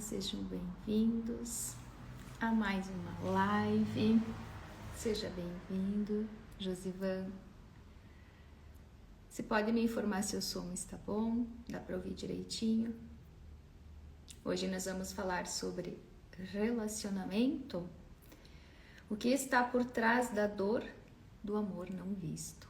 sejam bem-vindos a mais uma live. Seja bem-vindo, Josivan. Você pode me informar se o som está bom? Dá para ouvir direitinho? Hoje nós vamos falar sobre relacionamento. O que está por trás da dor do amor não visto?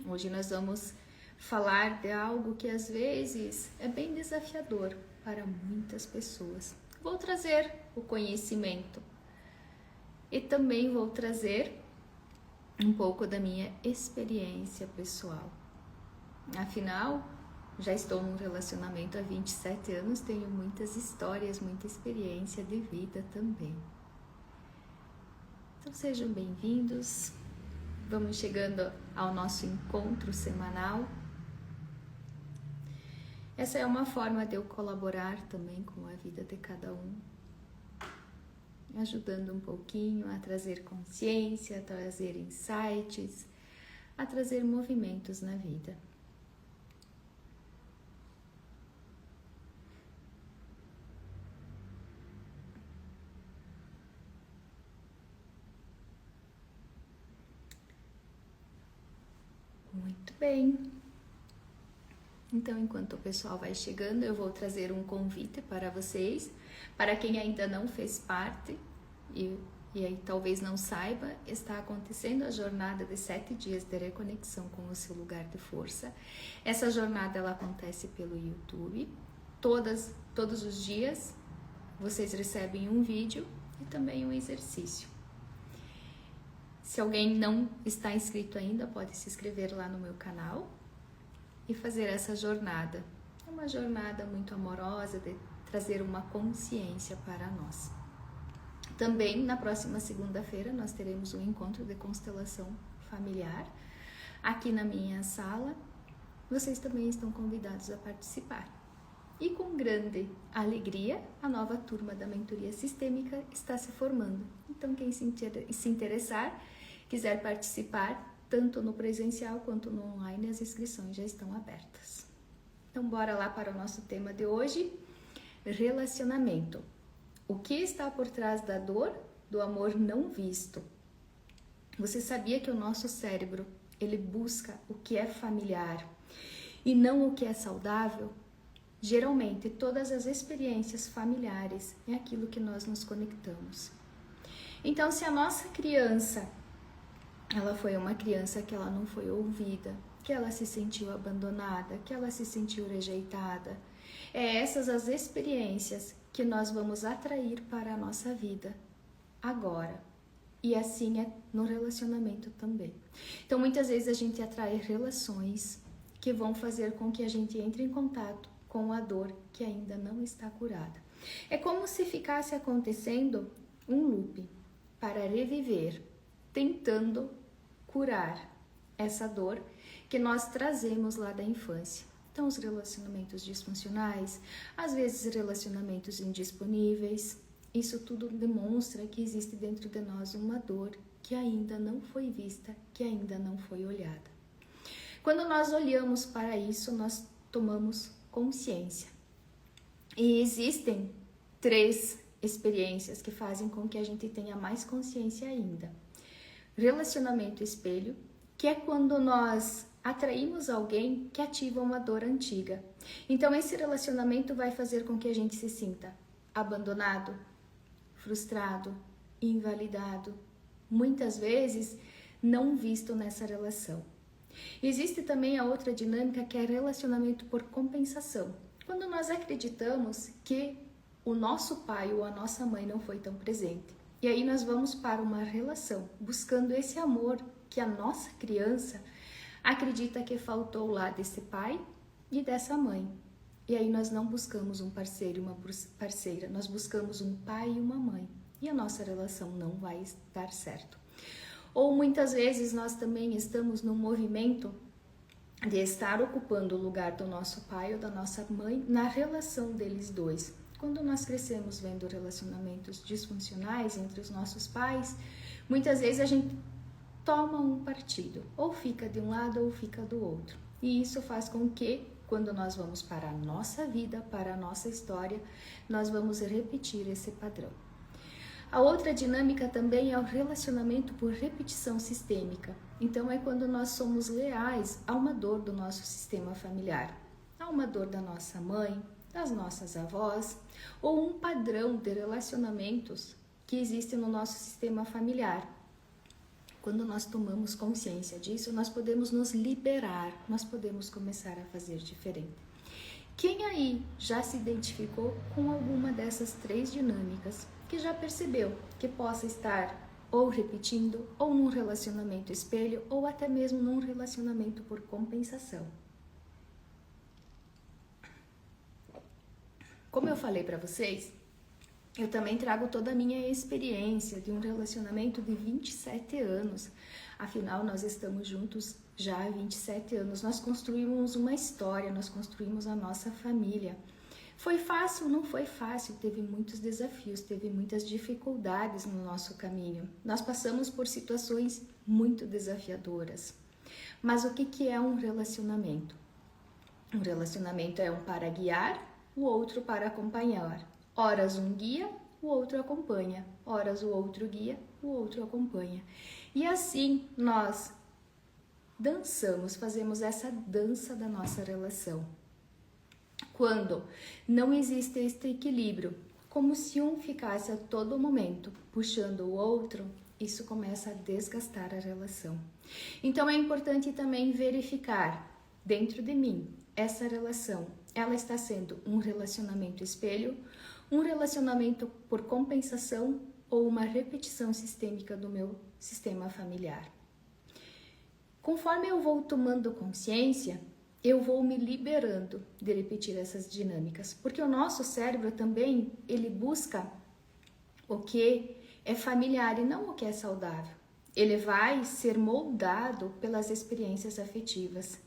Hoje nós vamos falar de algo que às vezes é bem desafiador para muitas pessoas. Vou trazer o conhecimento e também vou trazer um pouco da minha experiência pessoal. Afinal, já estou num relacionamento há 27 anos, tenho muitas histórias, muita experiência de vida também. Então sejam bem-vindos, vamos chegando ao nosso encontro semanal. Essa é uma forma de eu colaborar também com a vida de cada um, ajudando um pouquinho a trazer consciência, a trazer insights, a trazer movimentos na vida. Muito bem. Então, enquanto o pessoal vai chegando, eu vou trazer um convite para vocês. Para quem ainda não fez parte e aí talvez não saiba, está acontecendo a jornada de 7 dias de reconexão com o seu lugar de força. Essa jornada ela acontece pelo YouTube. Todos os dias vocês recebem um vídeo e também um exercício. Se alguém não está inscrito ainda, pode se inscrever lá no meu canal e fazer essa jornada. É uma jornada muito amorosa de trazer uma consciência para nós. Também na próxima segunda-feira nós teremos um encontro de constelação familiar aqui na minha sala. Vocês também estão convidados a participar. E com grande alegria, a nova turma da mentoria sistêmica está se formando. Então quem se interessar, quiser participar, tanto no presencial quanto no online, as inscrições já estão abertas. Então, bora lá para o nosso tema de hoje, relacionamento. O que está por trás da dor do amor não visto? Você sabia que o nosso cérebro, ele busca o que é familiar e não o que é saudável? Geralmente, todas as experiências familiares é aquilo que nós nos conectamos. Então, se a nossa criança ela foi uma criança que ela não foi ouvida, que ela se sentiu abandonada, que ela se sentiu rejeitada. Essas as experiências que nós vamos atrair para a nossa vida agora. E assim é no relacionamento também. Então, muitas vezes a gente atrai relações que vão fazer com que a gente entre em contato com a dor que ainda não está curada. É como se ficasse acontecendo um loop para reviver, tentando curar essa dor que nós trazemos lá da infância. Então, os relacionamentos disfuncionais, às vezes relacionamentos indisponíveis, isso tudo demonstra que existe dentro de nós uma dor que ainda não foi vista, que ainda não foi olhada. Quando nós olhamos para isso, nós tomamos consciência. E existem 3 experiências que fazem com que a gente tenha mais consciência ainda. Relacionamento espelho, que é quando nós atraímos alguém que ativa uma dor antiga. Então, esse relacionamento vai fazer com que a gente se sinta abandonado, frustrado, invalidado, muitas vezes não visto nessa relação. Existe também a outra dinâmica que é relacionamento por compensação. Quando nós acreditamos que o nosso pai ou a nossa mãe não foi tão presente. E aí nós vamos para uma relação, buscando esse amor que a nossa criança acredita que faltou lá desse pai e dessa mãe. E aí nós não buscamos um parceiro e uma parceira, nós buscamos um pai e uma mãe. E a nossa relação não vai dar certo. Ou muitas vezes nós também estamos num movimento de estar ocupando o lugar do nosso pai ou da nossa mãe na relação deles dois. Quando nós crescemos vendo relacionamentos disfuncionais entre os nossos pais, muitas vezes a gente toma um partido, ou fica de um lado ou fica do outro. E isso faz com que quando nós vamos para a nossa vida, para a nossa história, nós vamos repetir esse padrão. A outra dinâmica também é o relacionamento por repetição sistêmica. Então, é quando nós somos leais a uma dor do nosso sistema familiar, a uma dor da nossa mãe, das nossas avós, ou um padrão de relacionamentos que existe no nosso sistema familiar. Quando nós tomamos consciência disso, nós podemos nos liberar, nós podemos começar a fazer diferente. Quem aí já se identificou com alguma dessas 3 dinâmicas, que já percebeu que possa estar ou repetindo, ou num relacionamento espelho, ou até mesmo num relacionamento por compensação? Como eu falei para vocês, eu também trago toda a minha experiência de um relacionamento de 27 anos. Afinal, nós estamos juntos já há 27 anos. Nós construímos uma história, nós construímos a nossa família. Foi fácil? Não foi fácil. Teve muitos desafios, teve muitas dificuldades no nosso caminho. Nós passamos por situações muito desafiadoras. Mas o que é um relacionamento? Um relacionamento é um para guiar, o outro para acompanhar. Horas um guia, o outro acompanha. Horas o outro guia, o outro acompanha. E assim nós dançamos, fazemos essa dança da nossa relação. Quando não existe este equilíbrio, como se um ficasse a todo momento puxando o outro, isso começa a desgastar a relação. Então é importante também verificar dentro de mim essa relação. Ela está sendo um relacionamento espelho, um relacionamento por compensação ou uma repetição sistêmica do meu sistema familiar. Conforme eu vou tomando consciência, eu vou me liberando de repetir essas dinâmicas, porque o nosso cérebro também, ele busca o que é familiar e não o que é saudável. Ele vai ser moldado pelas experiências afetivas.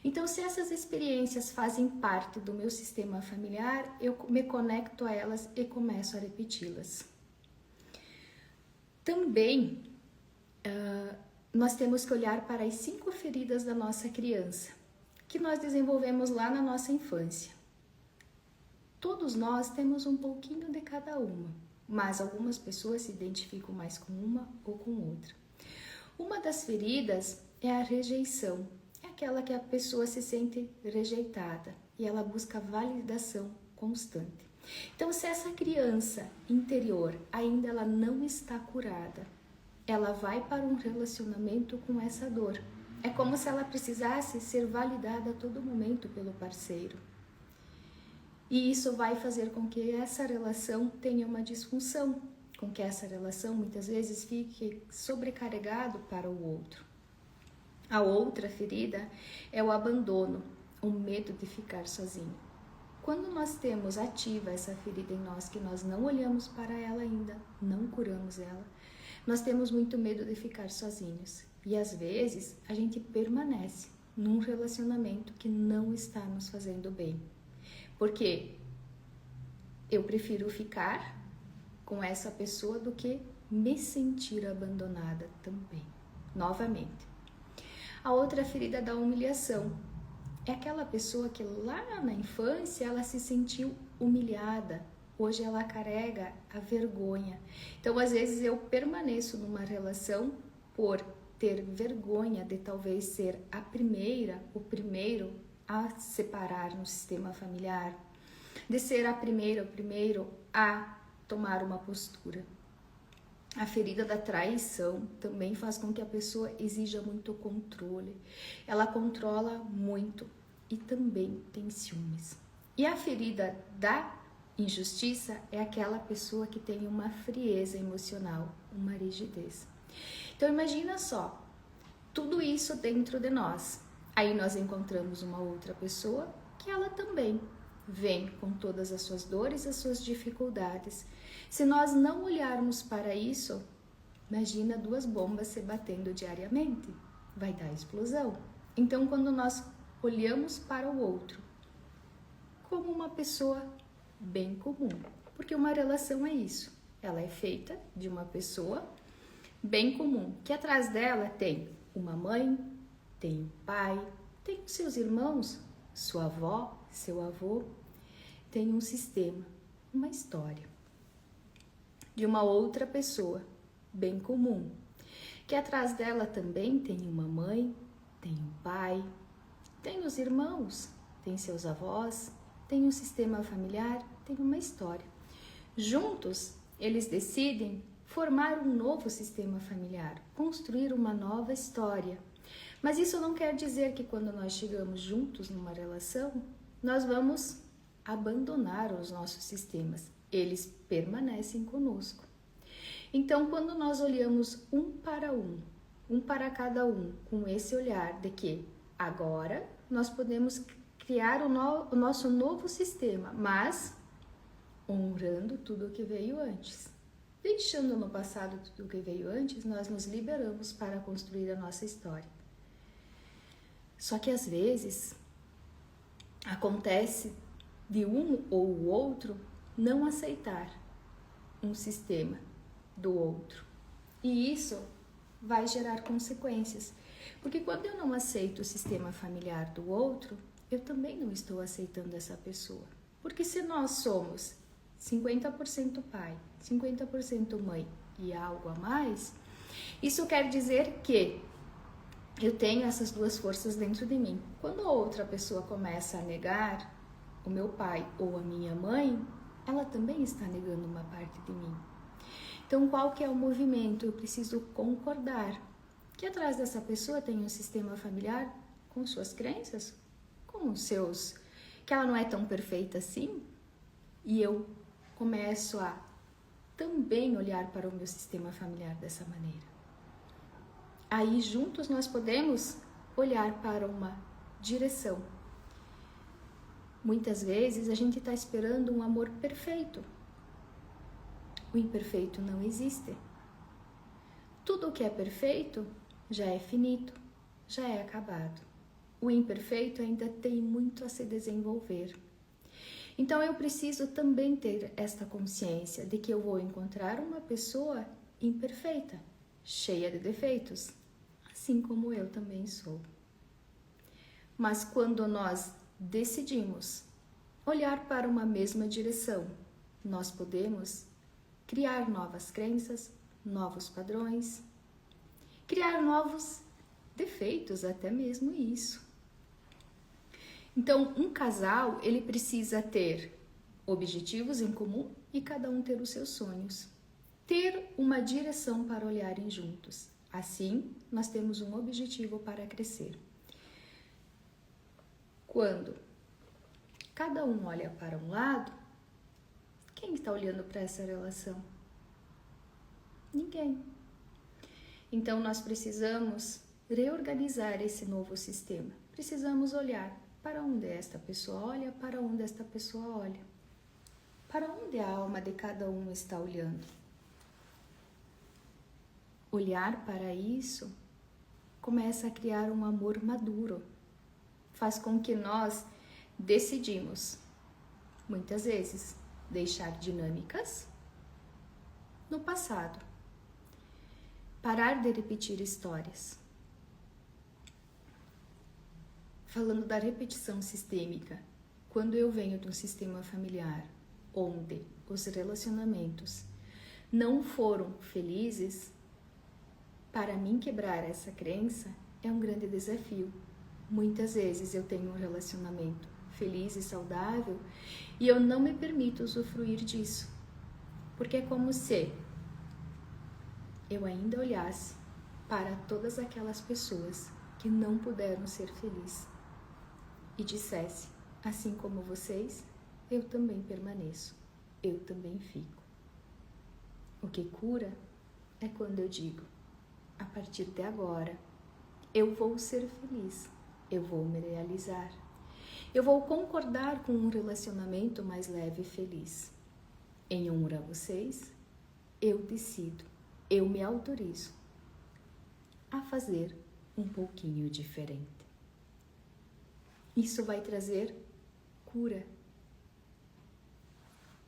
Então, se essas experiências fazem parte do meu sistema familiar, eu me conecto a elas e começo a repeti-las. Também, nós temos que olhar para as 5 feridas da nossa criança, que nós desenvolvemos lá na nossa infância. Todos nós temos um pouquinho de cada uma, mas algumas pessoas se identificam mais com uma ou com outra. Uma das feridas é a rejeição. É aquela que a pessoa se sente rejeitada e ela busca validação constante. Então, se essa criança interior ainda ela não está curada, ela vai para um relacionamento com essa dor. É como se ela precisasse ser validada a todo momento pelo parceiro. E isso vai fazer com que essa relação tenha uma disfunção, com que essa relação muitas vezes fique sobrecarregado para o outro. A outra ferida é o abandono, o medo de ficar sozinho. Quando nós temos ativa essa ferida em nós, que nós não olhamos para ela ainda, não curamos ela, nós temos muito medo de ficar sozinhos. E às vezes a gente permanece num relacionamento que não está nos fazendo bem. Porque eu prefiro ficar com essa pessoa do que me sentir abandonada também, novamente. A outra ferida da humilhação é aquela pessoa que lá na infância ela se sentiu humilhada, hoje ela carrega a vergonha. Então, às vezes eu permaneço numa relação por ter vergonha de talvez ser a primeira, o primeiro a separar no sistema familiar, de ser a primeira, o primeiro a tomar uma postura. A ferida da traição também faz com que a pessoa exija muito controle. Ela controla muito e também tem ciúmes. E a ferida da injustiça é aquela pessoa que tem uma frieza emocional, uma rigidez. Então imagina só, tudo isso dentro de nós. Aí nós encontramos uma outra pessoa que ela também vem com todas as suas dores, as suas dificuldades. Se nós não olharmos para isso, imagina 2 bombas se batendo diariamente, vai dar explosão. Então, quando nós olhamos para o outro como uma pessoa bem comum, porque uma relação é isso, ela é feita de uma pessoa bem comum, que atrás dela tem uma mãe, tem um pai, tem seus irmãos, sua avó, seu avô, tem um sistema, uma história de uma outra pessoa, bem comum, que atrás dela também tem uma mãe, tem um pai, tem os irmãos, tem seus avós, tem um sistema familiar, tem uma história. Juntos, eles decidem formar um novo sistema familiar, construir uma nova história. Mas isso não quer dizer que quando nós chegamos juntos numa relação, nós vamos abandonar os nossos sistemas. Eles permanecem conosco. Então, quando nós olhamos um para cada um, com esse olhar de que agora nós podemos criar o nosso novo sistema, mas honrando tudo o que veio antes. Deixando no passado tudo o que veio antes, nós nos liberamos para construir a nossa história. Só que às vezes acontece de um ou o outro não aceitar um sistema do outro. E isso vai gerar consequências. Porque quando eu não aceito o sistema familiar do outro, eu também não estou aceitando essa pessoa. Porque se nós somos 50% pai, 50% mãe e algo a mais, isso quer dizer que eu tenho essas duas forças dentro de mim. Quando a outra pessoa começa a negar o meu pai ou a minha mãe, ela também está negando uma parte de mim. Então, qual que é o movimento? Eu preciso concordar que atrás dessa pessoa tem um sistema familiar com suas crenças, com os seus... que ela não é tão perfeita assim, e eu começo a também olhar para o meu sistema familiar dessa maneira. Aí juntos nós podemos olhar para uma direção. Muitas vezes a gente está esperando um amor perfeito. O imperfeito não existe. Tudo o que é perfeito já é finito, já é acabado. O imperfeito ainda tem muito a se desenvolver. Então eu preciso também ter esta consciência de que eu vou encontrar uma pessoa imperfeita, cheia de defeitos, assim como eu também sou. Mas quando nós decidimos olhar para uma mesma direção, nós podemos criar novas crenças, novos padrões, criar novos defeitos, até mesmo isso. Então, um casal, ele precisa ter objetivos em comum e cada um ter os seus sonhos. Ter uma direção para olharem juntos. Assim, nós temos um objetivo para crescer. Quando cada um olha para um lado, quem está olhando para essa relação? Ninguém. Então, nós precisamos reorganizar esse novo sistema. Precisamos olhar para onde esta pessoa olha, para onde esta pessoa olha. Para onde a alma de cada um está olhando. Olhar para isso começa a criar um amor maduro. Faz com que nós decidimos, muitas vezes, deixar dinâmicas no passado. Parar de repetir histórias. Falando da repetição sistêmica, quando eu venho de um sistema familiar onde os relacionamentos não foram felizes, para mim quebrar essa crença é um grande desafio. Muitas vezes eu tenho um relacionamento feliz e saudável e eu não me permito usufruir disso, porque é como se eu ainda olhasse para todas aquelas pessoas que não puderam ser felizes e dissesse, assim como vocês, eu também permaneço, eu também fico. O que cura é quando eu digo, a partir de agora, eu vou ser feliz, eu vou me realizar, eu vou concordar com um relacionamento mais leve e feliz. Em honra a vocês, eu decido, eu me autorizo a fazer um pouquinho diferente. Isso vai trazer cura.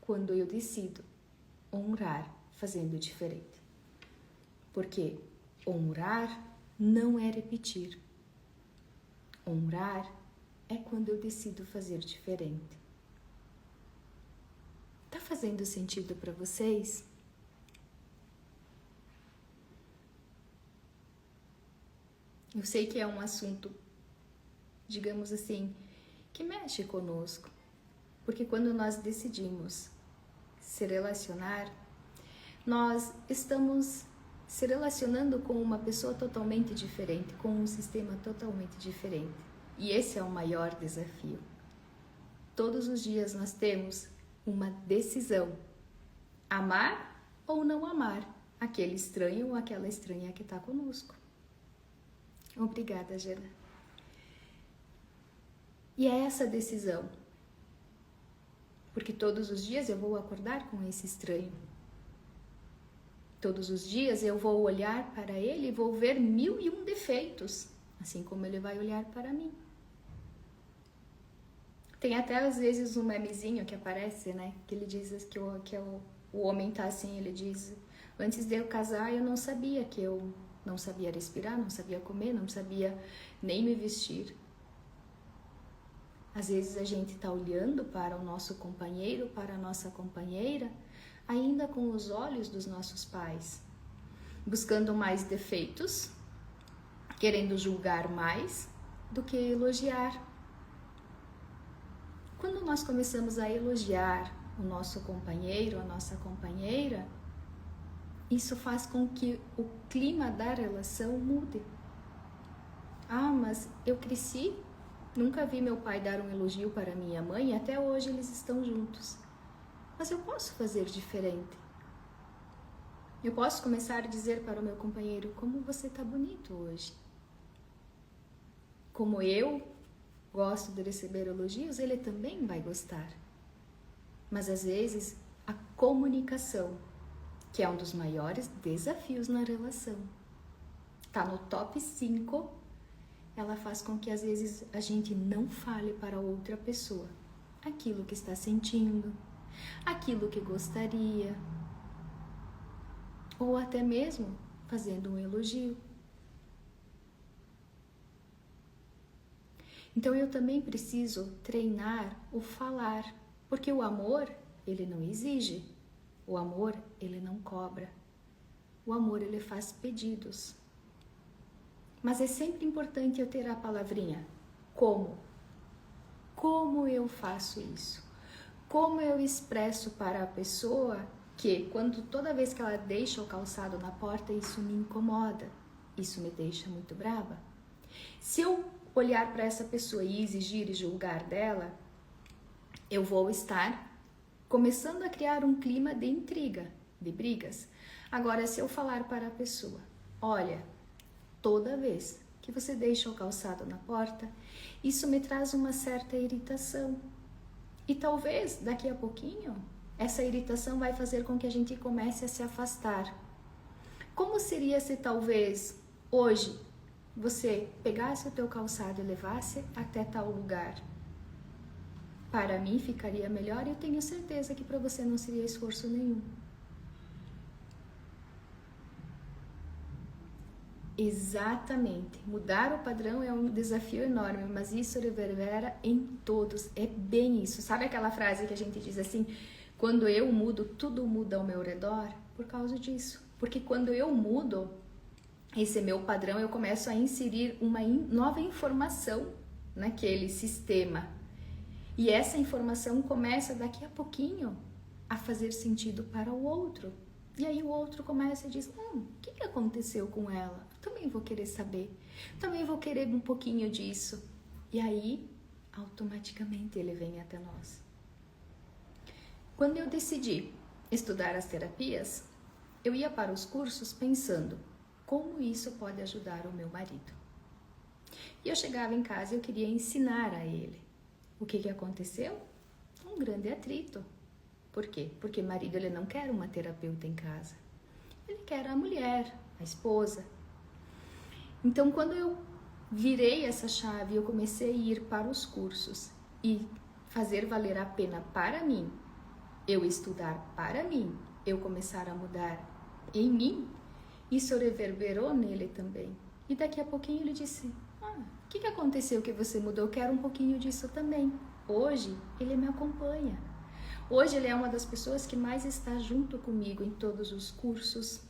Quando eu decido honrar fazendo diferente. Porque honrar não é repetir. Honrar é quando eu decido fazer diferente. Tá fazendo sentido para vocês? Eu sei que é um assunto, digamos assim, que mexe conosco, porque quando nós decidimos se relacionar, nós estamos se relacionando com uma pessoa totalmente diferente, com um sistema totalmente diferente. E esse é o maior desafio. Todos os dias nós temos uma decisão: amar ou não amar aquele estranho ou aquela estranha que está conosco. Obrigada, Gena. E é essa decisão, porque todos os dias eu vou acordar com esse estranho. Todos os dias eu vou olhar para ele e vou ver 1001 defeitos, assim como ele vai olhar para mim. Tem até às vezes um memezinho que aparece, né? Que ele diz que o homem tá assim, ele diz: antes de eu casar eu não sabia que eu não sabia respirar, não sabia comer, não sabia nem me vestir. Às vezes a gente tá olhando para o nosso companheiro, para a nossa companheira, ainda com os olhos dos nossos pais, buscando mais defeitos, querendo julgar mais do que elogiar. Quando nós começamos a elogiar o nosso companheiro, a nossa companheira, isso faz com que o clima da relação mude. Ah, mas eu cresci, nunca vi meu pai dar um elogio para minha mãe e até hoje eles estão juntos. Mas eu posso fazer diferente. Eu posso começar a dizer para o meu companheiro: como você está bonito hoje. Como eu gosto de receber elogios, ele também vai gostar. Mas às vezes a comunicação, que é um dos maiores desafios na relação, tá no top 5, ela faz com que às vezes a gente não fale para outra pessoa aquilo que está sentindo, aquilo que gostaria, ou até mesmo fazendo um elogio. Então eu também preciso treinar o falar, porque o amor, ele não exige, o amor, ele não cobra, o amor, ele faz pedidos. Mas é sempre importante eu ter a palavrinha como. Como eu faço isso? Como eu expresso para a pessoa que toda vez que ela deixa o calçado na porta, isso me incomoda, isso me deixa muito brava? Se eu olhar para essa pessoa e exigir e julgar dela, eu vou estar começando a criar um clima de intriga, de brigas. Agora, se eu falar para a pessoa: olha, toda vez que você deixa o calçado na porta, isso me traz uma certa irritação. E talvez, daqui a pouquinho, essa irritação vai fazer com que a gente comece a se afastar. Como seria se talvez hoje você pegasse o teu calçado e levasse até tal lugar? Para mim ficaria melhor e eu tenho certeza que para você não seria esforço nenhum. Exatamente. Mudar o padrão é um desafio enorme, mas isso reverbera em todos. É bem isso. Sabe aquela frase que a gente diz assim: quando eu mudo, tudo muda ao meu redor? Por causa disso. Porque quando eu mudo esse meu padrão, eu começo a inserir uma nova informação naquele sistema. E essa informação começa daqui a pouquinho a fazer sentido para o outro. E aí o outro começa e diz: o que aconteceu com ela? Eu também vou querer saber. Também vou querer um pouquinho disso. E aí, automaticamente ele vem até nós. Quando eu decidi estudar as terapias, eu ia para os cursos pensando: como isso pode ajudar o meu marido? E eu chegava em casa e eu queria ensinar a ele. O que aconteceu? Um grande atrito. Por quê? Porque marido, ele não quer uma terapeuta em casa. Ele quer a mulher, a esposa. Então, quando eu virei essa chave, eu comecei a ir para os cursos e fazer valer a pena para mim, eu estudar para mim, eu começar a mudar em mim, isso reverberou nele também. E daqui a pouquinho ele disse: que aconteceu que você mudou? Eu quero um pouquinho disso também. Hoje, ele me acompanha. Hoje, ele é uma das pessoas que mais está junto comigo em todos os cursos,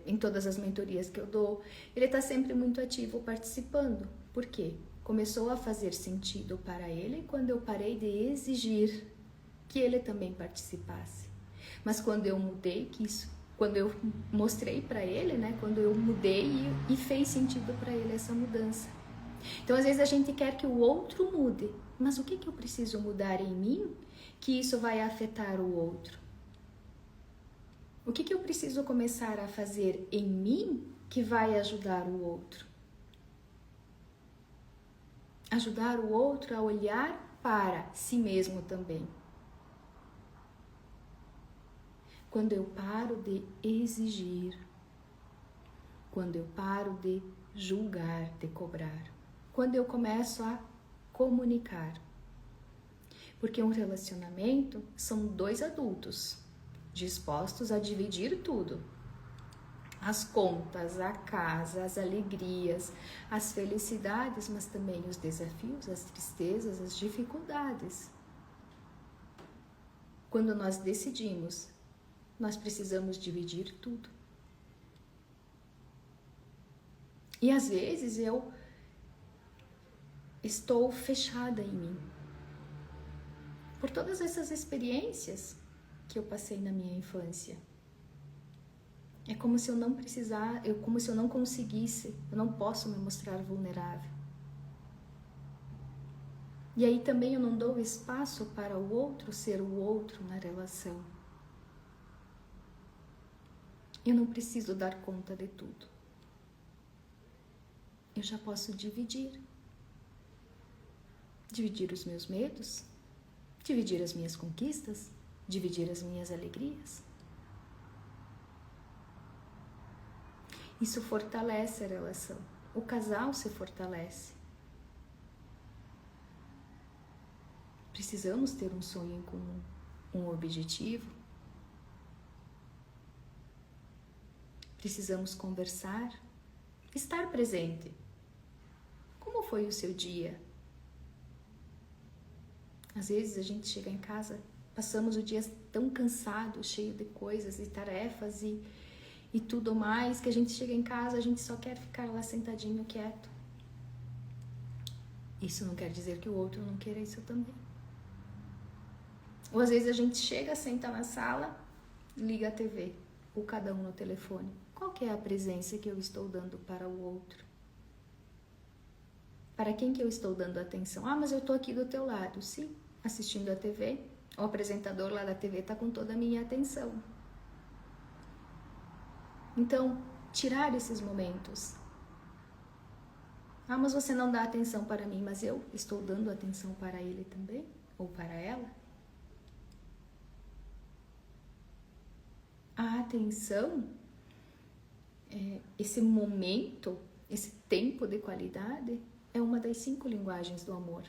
em todas as mentorias que eu dou. Ele está sempre muito ativo participando. Por quê? Começou a fazer sentido para ele quando eu parei de exigir que ele também participasse. Mas quando eu mudei, quando eu mostrei para ele, né, quando eu mudei e fez sentido para ele essa mudança. Então, às vezes a gente quer que o outro mude, mas o que eu preciso mudar em mim que isso vai afetar o outro? O que eu preciso começar a fazer em mim que vai ajudar o outro? Ajudar o outro a olhar para si mesmo também. Quando eu paro de exigir, quando eu paro de julgar, de cobrar, quando eu começo a comunicar. Porque um relacionamento são dois adultos dispostos a dividir tudo. As contas, a casa, as alegrias, as felicidades, mas também os desafios, as tristezas, as dificuldades. Quando nós decidimos, nós precisamos dividir tudo. E às vezes eu estou fechada em mim. Por todas essas experiências que eu passei na minha infância. É como se eu não como se eu não conseguisse, eu não posso me mostrar vulnerável. E aí também eu não dou espaço para o outro ser o outro na relação. Eu não preciso dar conta de tudo. Eu já posso dividir. Dividir os meus medos, dividir as minhas conquistas, dividir as minhas alegrias. Isso fortalece a relação. O casal se fortalece. Precisamos ter um sonho em comum, um objetivo. Precisamos conversar, estar presente. Como foi o seu dia? Às vezes a gente chega em casa, passamos o dia tão cansado, cheio de coisas e tarefas e tudo mais, que a gente chega em casa, a gente só quer ficar lá sentadinho, quieto. Isso não quer dizer que o outro não queira isso também. Ou às vezes a gente chega, senta na sala, liga a TV, ou cada um no telefone. Qual que é a presença que eu estou dando para o outro? Para quem que eu estou dando atenção? Ah, mas eu estou aqui do teu lado. Sim, assistindo a TV. O apresentador lá da TV está com toda a minha atenção. Então, tirar esses momentos. Ah, mas você não dá atenção para mim, mas eu estou dando atenção para ele também? Ou para ela? A atenção, esse momento, esse tempo de qualidade, é uma das 5 linguagens do amor.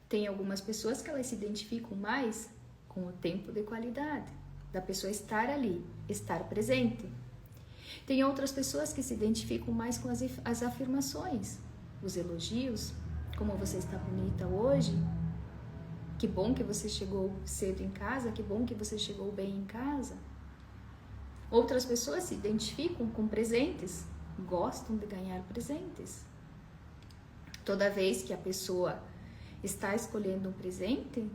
Tem algumas pessoas que elas se identificam mais com o tempo de qualidade, da pessoa estar ali, estar presente. Tem outras pessoas que se identificam mais com as afirmações, os elogios, como você está bonita hoje, que bom que você chegou cedo em casa, que bom que você chegou bem em casa. Outras pessoas se identificam com presentes, gostam de ganhar presentes. Toda vez que a pessoa está escolhendo um presente,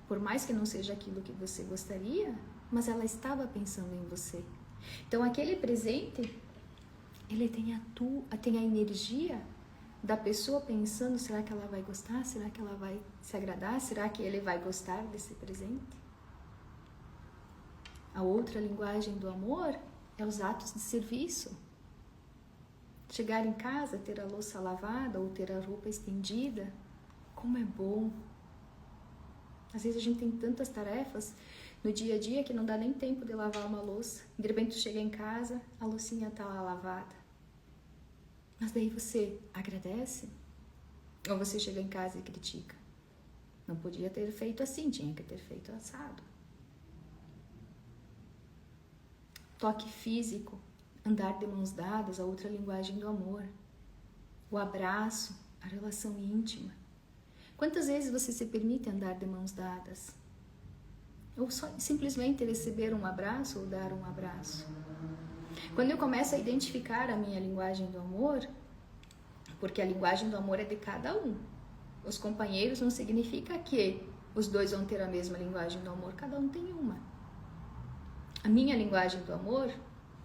por mais que não seja aquilo que você gostaria, mas ela estava pensando em você. Então, aquele presente, ele tem a energia da pessoa pensando, será que ela vai gostar? Será que ela vai se agradar? Será que ele vai gostar desse presente? A outra linguagem do amor é os atos de serviço. Chegar em casa, ter a louça lavada ou ter a roupa estendida, como é bom. Às vezes a gente tem tantas tarefas no dia a dia que não dá nem tempo de lavar uma louça. De repente tu chega em casa, a loucinha tá lá lavada. Mas daí você agradece? Ou você chega em casa e critica? Não podia ter feito assim, tinha que ter feito assado. Toque físico, andar de mãos dadas, a outra linguagem do amor. o abraço, a relação íntima. Quantas vezes você se permite andar de mãos dadas? Ou só simplesmente receber um abraço ou dar um abraço? Quando eu começo a identificar a minha linguagem do amor, porque a linguagem do amor é de cada um. Os companheiros não significa que os dois vão ter a mesma linguagem do amor, cada um tem uma. A minha linguagem do amor,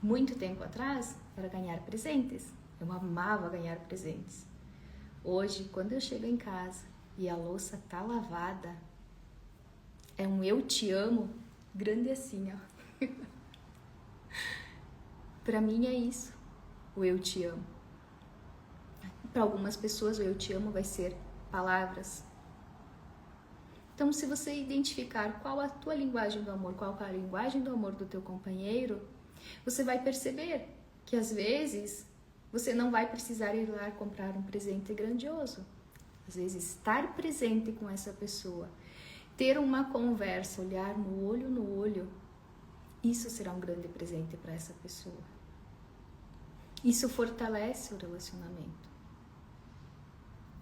muito tempo atrás, era ganhar presentes. Eu amava ganhar presentes. Hoje, quando eu chego em casa e a louça tá lavada, é um eu te amo grande assim, ó. Para mim é isso, o eu te amo. Para algumas pessoas o eu te amo vai ser palavras. Então, se você identificar qual a tua linguagem do amor, qual é a linguagem do amor do teu companheiro, você vai perceber que às vezes você não vai precisar ir lá comprar um presente grandioso. Às vezes estar presente com essa pessoa, ter uma conversa, olhar no olho, isso será um grande presente para essa pessoa. Isso fortalece o relacionamento.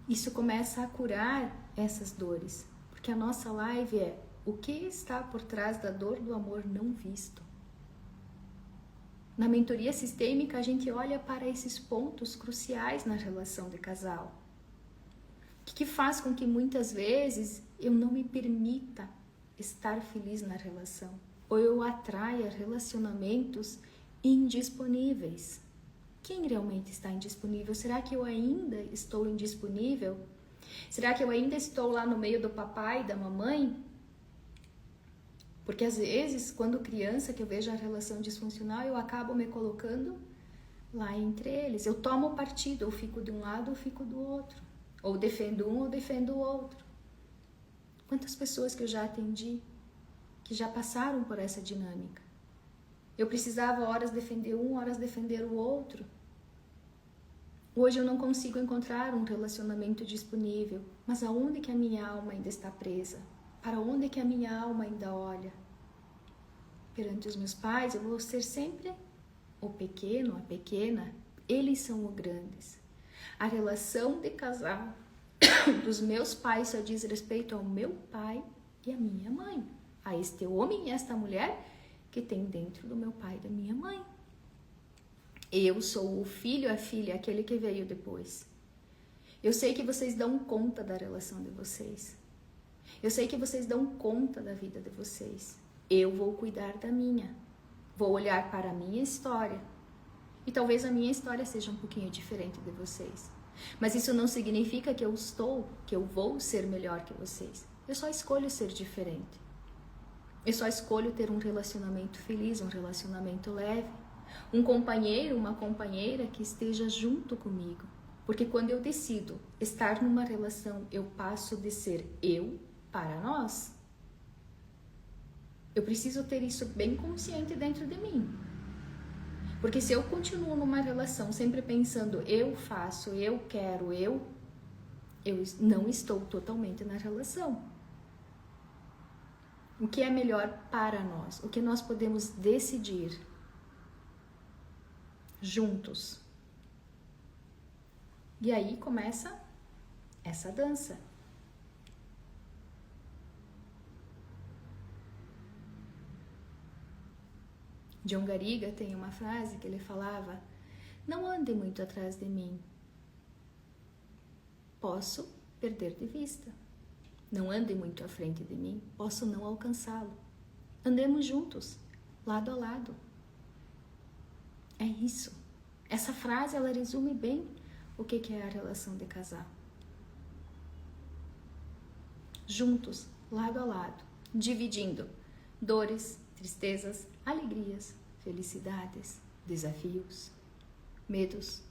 Isso começa a curar essas dores, porque a nossa live é o que está por trás da dor do amor não visto. Na mentoria sistêmica, a gente olha para esses pontos cruciais na relação de casal. O que faz com que muitas vezes eu não me permita estar feliz na relação, ou eu atraia relacionamentos indisponíveis. Quem realmente está indisponível? Será que eu ainda estou indisponível? Será que eu ainda estou lá no meio do papai e da mamãe? Porque às vezes, quando criança, que eu vejo a relação disfuncional, eu acabo me colocando lá entre eles. Eu tomo partido, ou fico de um lado ou fico do outro. Ou defendo um ou defendo o outro. Quantas pessoas que eu já atendi, que já passaram por essa dinâmica. Eu precisava horas defender um, horas defender o outro. Hoje eu não consigo encontrar um relacionamento disponível. Mas aonde que a minha alma ainda está presa? Para onde que a minha alma ainda olha? Perante os meus pais, eu vou ser sempre o pequeno, a pequena. Eles são os grandes. A relação de casal dos meus pais só diz respeito ao meu pai e à minha mãe. A este homem e esta mulher que tem dentro do meu pai e da minha mãe. Eu sou o filho, a filha, aquele que veio depois. Eu sei que vocês dão conta da relação de vocês. Eu sei que vocês dão conta da vida de vocês. Eu vou cuidar da minha. Vou olhar para a minha história. E talvez a minha história seja um pouquinho diferente de vocês. Mas isso não significa que eu vou ser melhor que vocês. Eu só escolho ser diferente. Eu só escolho ter um relacionamento feliz, um relacionamento leve. Um companheiro, uma companheira que esteja junto comigo. Porque quando eu decido estar numa relação, eu passo de ser eu para nós. Eu preciso ter isso bem consciente dentro de mim. Porque se eu continuo numa relação sempre pensando eu faço, eu quero, eu não estou totalmente na relação. O que é melhor para nós? O que nós podemos decidir juntos? E aí começa essa dança. John Gariga tem uma frase que ele falava: não ande muito atrás de mim, posso perder de vista. Não ande muito à frente de mim, posso não alcançá-lo. Andemos juntos, lado a lado. É isso. Essa frase, ela resume bem o que é a relação de casal. Juntos, lado a lado, dividindo dores, tristezas, alegrias, felicidades, desafios, medos.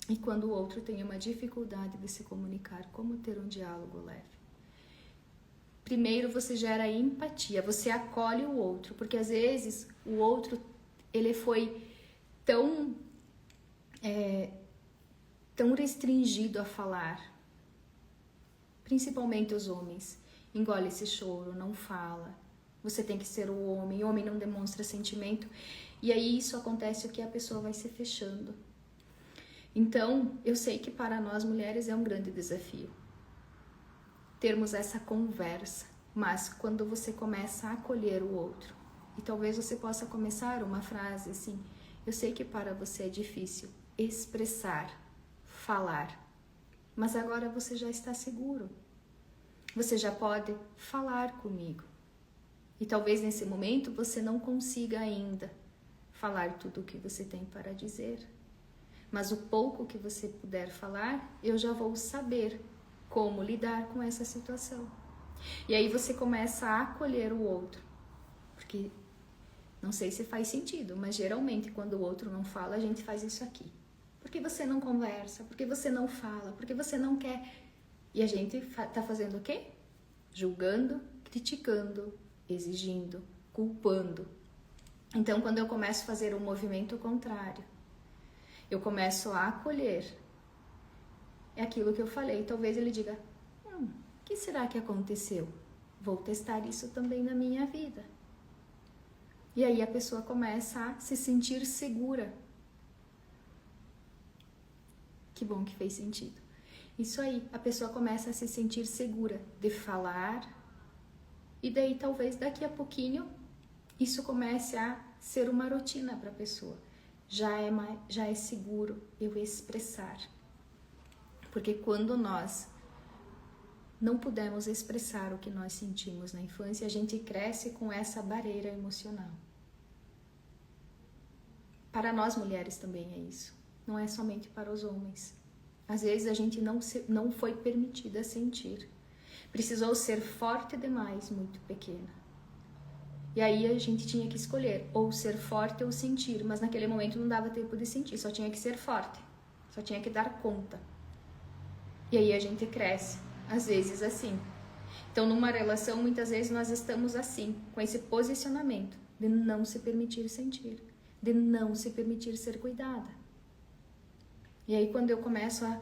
E quando o outro tem uma dificuldade de se comunicar, como ter um diálogo leve? Primeiro você gera empatia, você acolhe o outro, porque às vezes o outro ele foi tão restringido a falar, principalmente os homens. Engole esse choro, não fala, você tem que ser o homem não demonstra sentimento. E aí isso acontece, o que a pessoa vai se fechando. Então, eu sei que para nós mulheres é um grande desafio termos essa conversa, mas quando você começa a acolher o outro, e talvez você possa começar uma frase assim: eu sei que para você é difícil expressar, falar, mas agora você já está seguro. Você já pode falar comigo. E talvez nesse momento você não consiga ainda falar tudo o que você tem para dizer. Mas o pouco que você puder falar, eu já vou saber como lidar com essa situação. E aí você começa a acolher o outro. Porque não sei se faz sentido, mas geralmente quando o outro não fala, a gente faz isso aqui. Por que você não conversa? Por que você não fala? Por que você não quer? E a gente tá fazendo o quê? Julgando, criticando, exigindo, culpando. Então, quando eu começo a fazer um movimento contrário, eu começo a acolher. É aquilo que eu falei. Talvez ele diga: o que será que aconteceu? Vou testar isso também na minha vida. E aí a pessoa começa a se sentir segura. Que bom que fez sentido. Isso aí, a pessoa começa a se sentir segura de falar. E daí talvez daqui a pouquinho isso comece a ser uma rotina para a pessoa. Já é seguro eu expressar. Porque quando nós não pudermos expressar o que nós sentimos na infância, a gente cresce com essa barreira emocional. Para nós mulheres também é isso. Não é somente para os homens. Às vezes a gente não foi permitida sentir. Precisou ser forte demais, muito pequena. E aí a gente tinha que escolher ou ser forte ou sentir, mas naquele momento não dava tempo de sentir, só tinha que ser forte, só tinha que dar conta. E aí a gente cresce, às vezes assim. Então numa relação muitas vezes nós estamos assim, com esse posicionamento de não se permitir sentir, de não se permitir ser cuidada. E aí quando eu começo a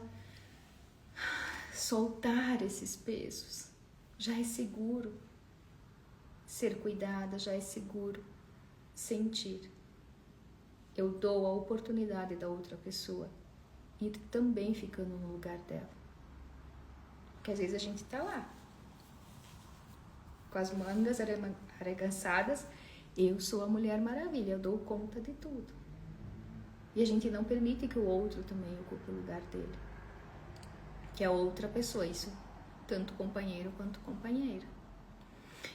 soltar esses pesos, já é seguro ser cuidada, já é seguro sentir. Eu dou a oportunidade da outra pessoa ir também ficando no lugar dela. Porque às vezes a gente tá lá, com as mangas arregaçadas, eu sou a Mulher Maravilha, eu dou conta de tudo. E a gente não permite que o outro também ocupe o lugar dele. Que é outra pessoa, isso, tanto companheiro quanto companheira.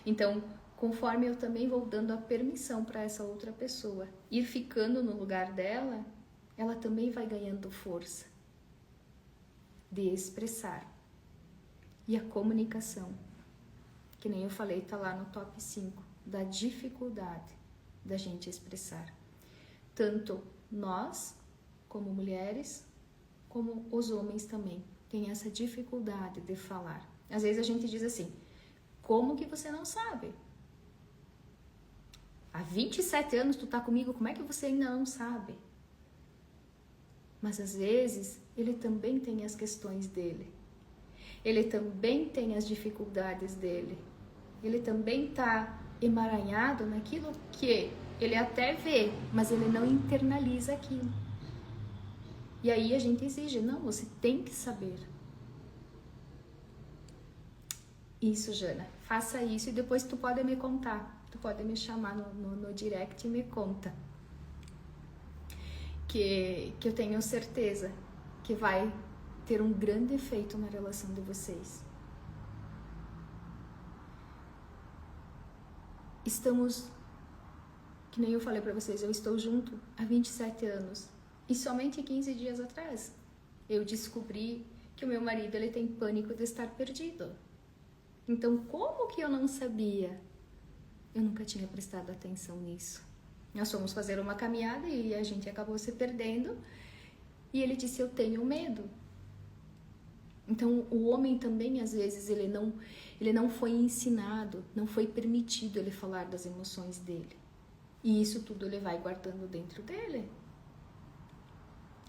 Então, conforme eu também vou dando a permissão para essa outra pessoa ir ficando no lugar dela, ela também vai ganhando força de expressar. E a comunicação, que nem eu falei, tá lá no top 5 da dificuldade da gente expressar. Tanto nós, como mulheres, como os homens também, têm essa dificuldade de falar. Às vezes a gente diz assim: como que você não sabe? Há 27 anos tu tá comigo, como é que você ainda não sabe? Mas às vezes ele também tem as questões dele. Ele também tem as dificuldades dele. Ele também tá emaranhado naquilo que ele até vê, mas ele não internaliza aquilo. E aí a gente exige: não, você tem que saber. Isso, Jana, faça isso e depois tu pode me contar. Tu pode me chamar no direct e me conta. Que eu tenho certeza que vai ter um grande efeito na relação de vocês. Estamos, que nem eu falei pra vocês, eu estou junto há 27 anos. E somente 15 dias atrás eu descobri que o meu marido ele tem pânico de estar perdido. Então, como que eu não sabia? Eu nunca tinha prestado atenção nisso. Nós fomos fazer uma caminhada e a gente acabou se perdendo. E ele disse: eu tenho medo. Então, o homem também, às vezes, ele não foi ensinado, não foi permitido ele falar das emoções dele. E isso tudo ele vai guardando dentro dele.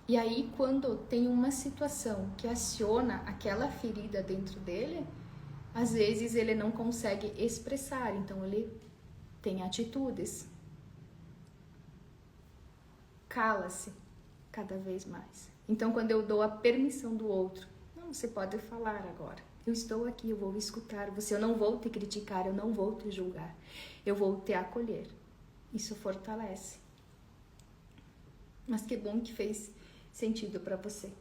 E aí, quando tem uma situação que aciona aquela ferida dentro dele, às vezes ele não consegue expressar, então ele tem atitudes. Cala-se cada vez mais. Então, quando eu dou a permissão do outro, não, você pode falar agora. Eu estou aqui, eu vou escutar você, eu não vou te criticar, eu não vou te julgar. Eu vou te acolher. Isso fortalece. Mas que bom que fez sentido para você.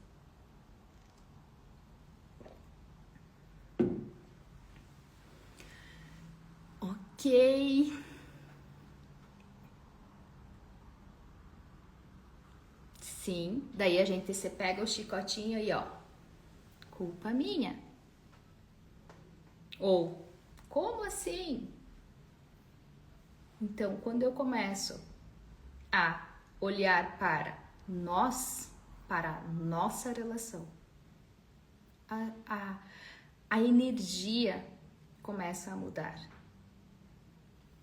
Ok. Sim, daí você pega o chicotinho e ó, culpa minha. Ou, como assim? Então, quando eu começo a olhar para nós, para a nossa relação, a energia começa a mudar.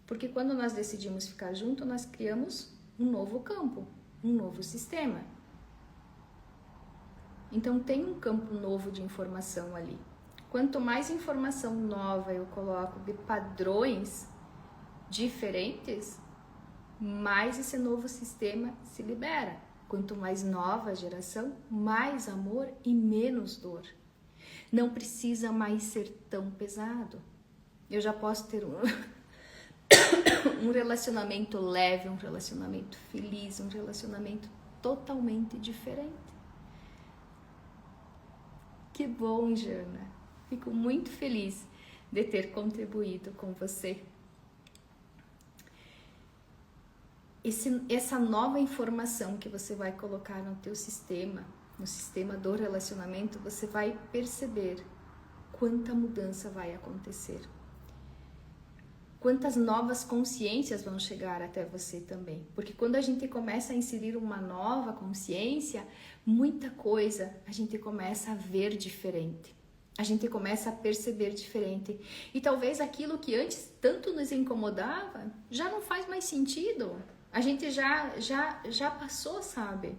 Porque quando nós decidimos ficar junto, nós criamos um novo campo, um novo sistema. Então tem um campo novo de informação ali. Quanto mais informação nova eu coloco de padrões diferentes, mais esse novo sistema se libera. Quanto mais nova a geração, mais amor e menos dor. Não precisa mais ser tão pesado. Eu já posso ter um relacionamento leve, um relacionamento feliz, um relacionamento totalmente diferente. Que bom, Jana. Fico muito feliz de ter contribuído com você. Essa nova informação que você vai colocar no teu sistema, no sistema do relacionamento, você vai perceber quanta mudança vai acontecer. Quantas novas consciências vão chegar até você também. Porque quando a gente começa a inserir uma nova consciência, muita coisa a gente começa a ver diferente. A gente começa a perceber diferente. E talvez aquilo que antes tanto nos incomodava, já não faz mais sentido. A gente já passou, sabe?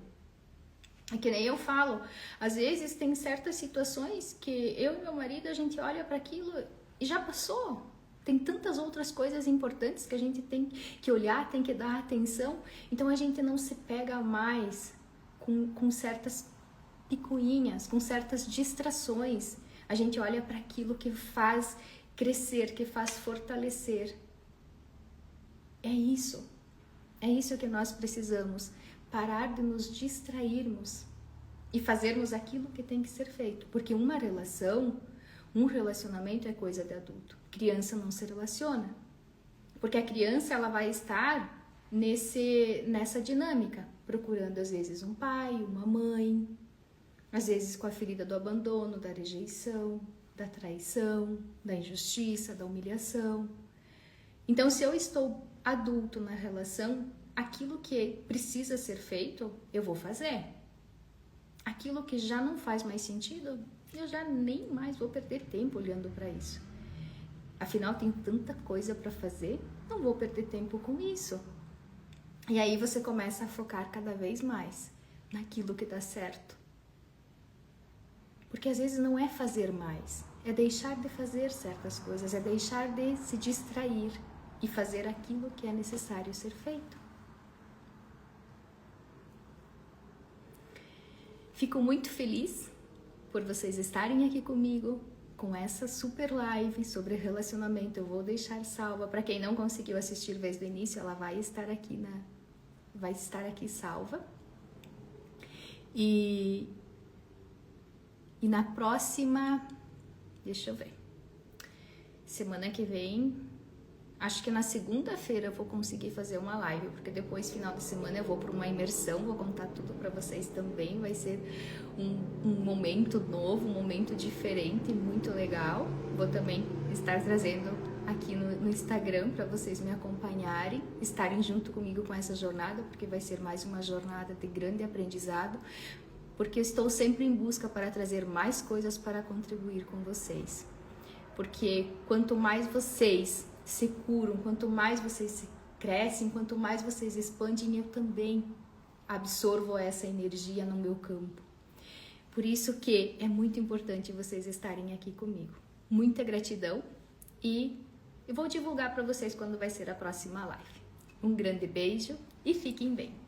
É que nem eu falo, às vezes tem certas situações que eu e meu marido, a gente olha para aquilo e já passou. Tem tantas outras coisas importantes que a gente tem que olhar, tem que dar atenção. Então a gente não se pega mais com certas picuinhas, com certas distrações. A gente olha para aquilo que faz crescer, que faz fortalecer. É isso que nós precisamos. Parar de nos distrairmos e fazermos aquilo que tem que ser feito. Porque uma relação, um relacionamento é coisa de adulto. Criança não se relaciona. Porque a criança ela vai estar nessa dinâmica, procurando às vezes um pai, uma mãe, às vezes com a ferida do abandono, da rejeição, da traição, da injustiça, da humilhação. Então, se eu estou adulto na relação, aquilo que precisa ser feito, eu vou fazer. Aquilo que já não faz mais sentido, eu já nem mais vou perder tempo olhando para isso. Afinal, tem tanta coisa para fazer, não vou perder tempo com isso. E aí você começa a focar cada vez mais naquilo que dá certo. Porque às vezes não é fazer mais, é deixar de fazer certas coisas, é deixar de se distrair e fazer aquilo que é necessário ser feito. Fico muito feliz por vocês estarem aqui comigo com essa super live sobre relacionamento. Eu vou deixar salva. Para quem não conseguiu assistir desde o início, ela vai estar aqui salva. E na próxima, deixa eu ver, semana que vem, acho que na segunda-feira eu vou conseguir fazer uma live, porque depois, final de semana, eu vou para uma imersão, vou contar tudo para vocês também, vai ser um momento novo, um momento diferente, muito legal. Vou também estar trazendo aqui no Instagram para vocês me acompanharem, estarem junto comigo com essa jornada, porque vai ser mais uma jornada de grande aprendizado, porque eu estou sempre em busca para trazer mais coisas para contribuir com vocês. Porque quanto mais vocês se curam, quanto mais vocês se crescem, quanto mais vocês expandem, eu também absorvo essa energia no meu campo. Por isso que é muito importante vocês estarem aqui comigo. Muita gratidão e e vou divulgar para vocês quando vai ser a próxima live. Um grande beijo e fiquem bem!